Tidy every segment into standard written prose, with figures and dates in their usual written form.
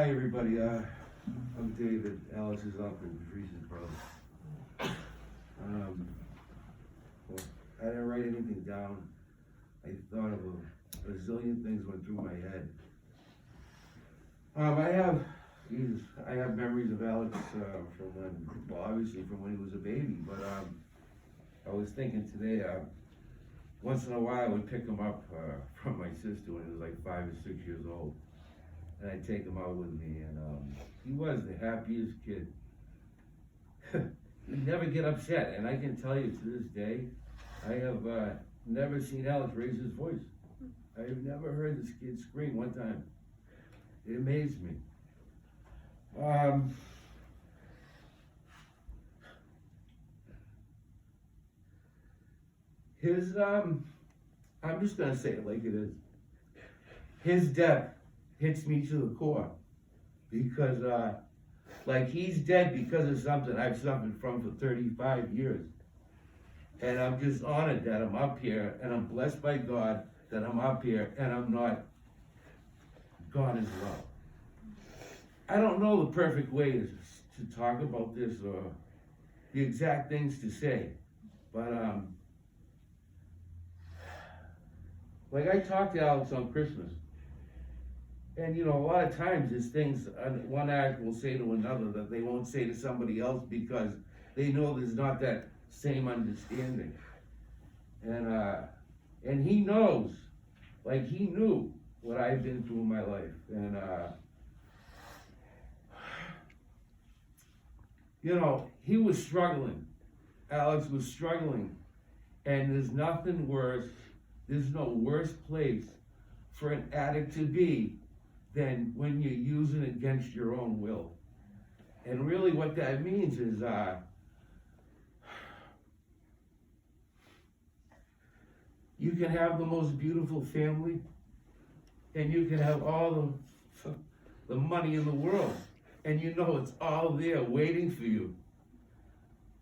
Hi, everybody. I'm David, Alex's uncle, Patrice's brother. Well, I didn't write anything down. I thought of a zillion things went through my head. I have memories of Alex from when, well, obviously from when he was a baby, but I was thinking today, once in a while I would pick him up from my sister when he was like 5 or 6 years old. And I'd take him out with me, and he was the happiest kid. He'd never get upset, and I can tell you to this day, I have never seen Alex raise his voice. I've never heard this kid scream one time. It amazed me. I'm just gonna say it like it is. His death hits me to the core because, like, he's dead because of something I've suffered from for 35 years. And I'm just honored that I'm up here, and I'm blessed by God that I'm up here and I'm not gone as well. I don't know the perfect way to talk about this or the exact things to say, but like I talked to Alex on Christmas, and you know, a lot of times there's things one act will say to another that they won't say to somebody else because they know there's not that same understanding. And he knows, like he knew what I've been through in my life. And you know, he was struggling. Alex was struggling. And there's nothing worse, there's no worse place for an addict to be than when you're using it against your own will. And really what that means is you can have the most beautiful family, and you can have all the money in the world, and you know it's all there waiting for you,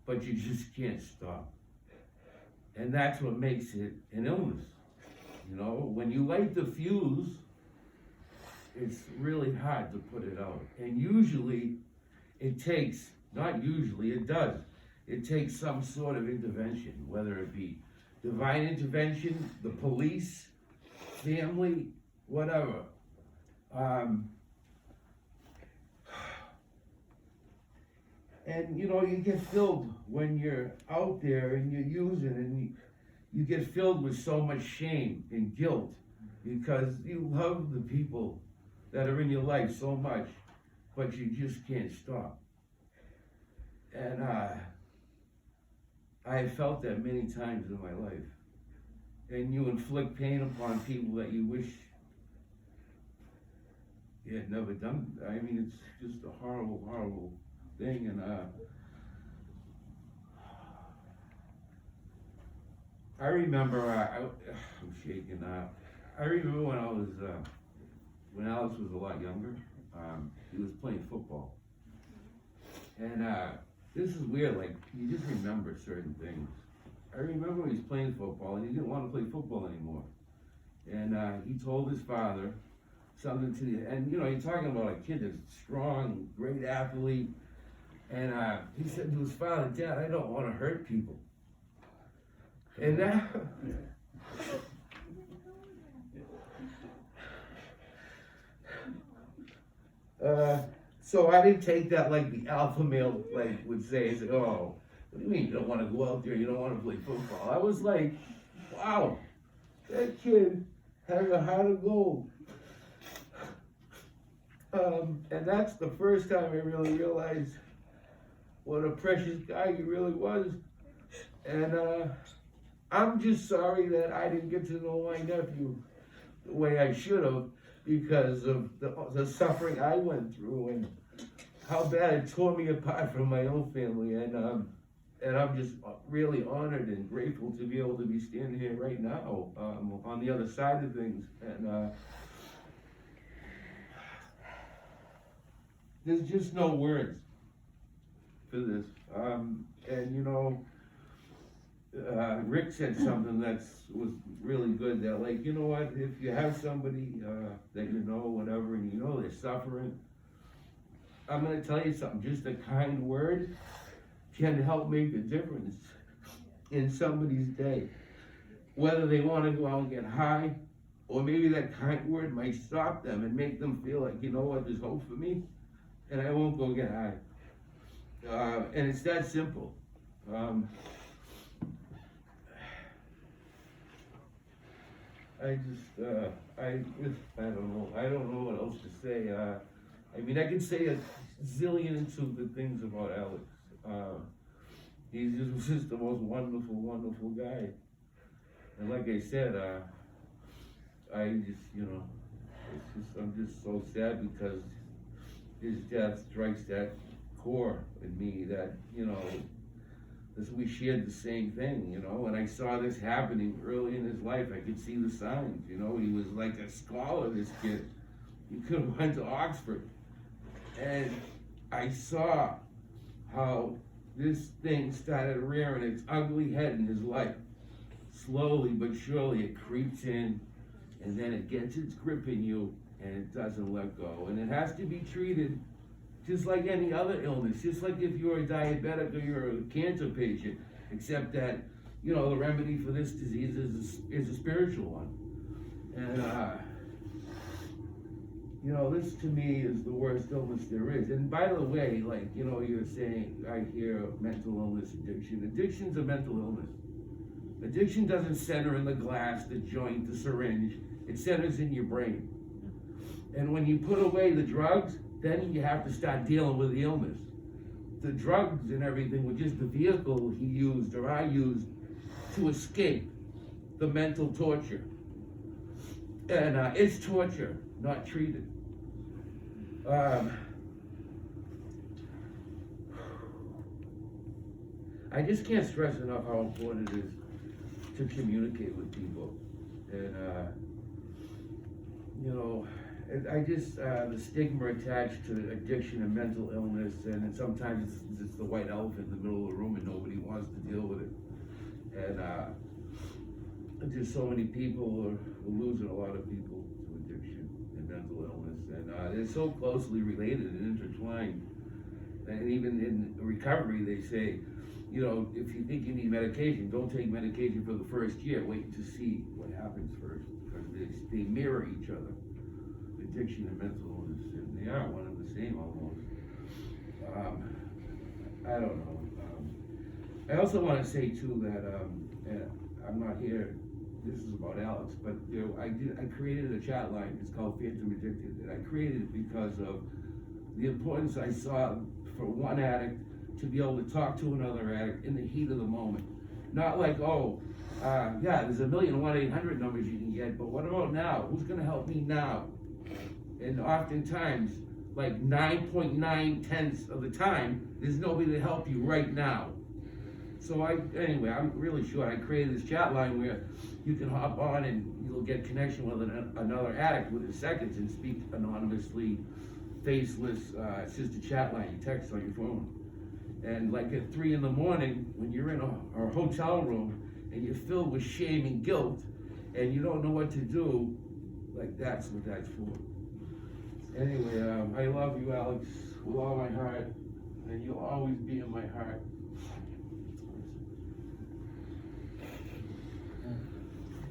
but you just can't stop. And that's what makes it an illness. You know, when you light the fuse, it's really hard to put it out. And usually it takes, not usually, it does. It takes some sort of intervention, whether it be divine intervention, the police, family, whatever. And you know, you get filled when you're out there and you're using, and you get filled with so much shame and guilt because you love the people that are in your life so much, but you just can't stop. And I felt that many times in my life. And you inflict pain upon people that you wish you had never done. I mean, it's just a horrible, horrible thing. And I remember, I'm shaking. I remember when Alex was a lot younger, he was playing football. And this is weird, like, you just remember certain things. I remember when he was playing football and he didn't want to play football anymore. And he told his father something and you know, you're talking about a kid that's strong, great athlete. And he said to his father, "Dad, I don't want to hurt people." And that, so I didn't take that like the alpha male like would say, "Oh, what do you mean you don't want to go out there? You don't want to play football?" I was like, "Wow, that kid has a heart of gold." And that's the first time I really realized what a precious guy he really was. And I'm just sorry that I didn't get to know my nephew the way I should have because of the suffering I went through and how bad it tore me apart from my own family. And I'm just really honored and grateful to be able to be standing here right now on the other side of things. And there's just no words for this. And you know, Rick said something that was really good, that like, you know what, if you have somebody that you know, whatever, and you know they're suffering, I'm gonna tell you something, just a kind word can help make a difference in somebody's day. Whether they wanna go out and get high, or maybe that kind word might stop them and make them feel like, you know what, there's hope for me, and I won't go get high. And it's that simple. I don't know what else to say. I mean, I could say a zillion into the things about Alex. He's just the most wonderful, wonderful guy. And like I said, I just, I'm just so sad because his death strikes that core in me that, we shared the same thing, and I saw this happening early in his life. I could see the signs, he was like a scholar, this kid. He could have went to Oxford. And I saw how this thing started rearing its ugly head in his life. Slowly but surely it creeps in, and then it gets its grip in you, and it doesn't let go. And it has to be treated just like any other illness, just like if you're a diabetic or you're a cancer patient, except that, the remedy for this disease is a spiritual one. And, this to me is the worst illness there is. And by the way, you're saying, I hear mental illness, addiction. Addiction's a mental illness. Addiction doesn't center in the glass, the joint, the syringe. It centers in your brain. And when you put away the drugs, then you have to start dealing with the illness. The drugs and everything were just the vehicle he used or I used to escape the mental torture. And it's torture, not treated. I just can't stress enough how important it is to communicate with people. And, the stigma attached to addiction and mental illness, and sometimes it's the white elephant in the middle of the room and nobody wants to deal with it. And just so many people are losing a lot of people to addiction and mental illness. And they're so closely related and intertwined. And even in recovery, they say, if you think you need medication, don't take medication for the first year. Wait to see what happens first, because they mirror each other. Addiction and mental illness, and they are one and the same almost. I don't know. I also want to say too that, and I'm not here, this is about Alex, but I created a chat line. It's called Phantom Addicted, and I created it because of the importance I saw for one addict to be able to talk to another addict in the heat of the moment. Not like, there's a million 1-800 numbers you can get, but what about now? Who's gonna help me now? And oftentimes, like 9.9 of the time, there's nobody to help you right now. So I'm really short. I created this chat line where you can hop on and you'll get connection with another addict within seconds and speak anonymously, faceless. It's just a chat line, you text on your phone. And like at 3 a.m, when you're in a hotel room and you're filled with shame and guilt and you don't know what to do, like that's what that's for. Anyway, I love you, Alex, with all my heart, and you'll always be in my heart.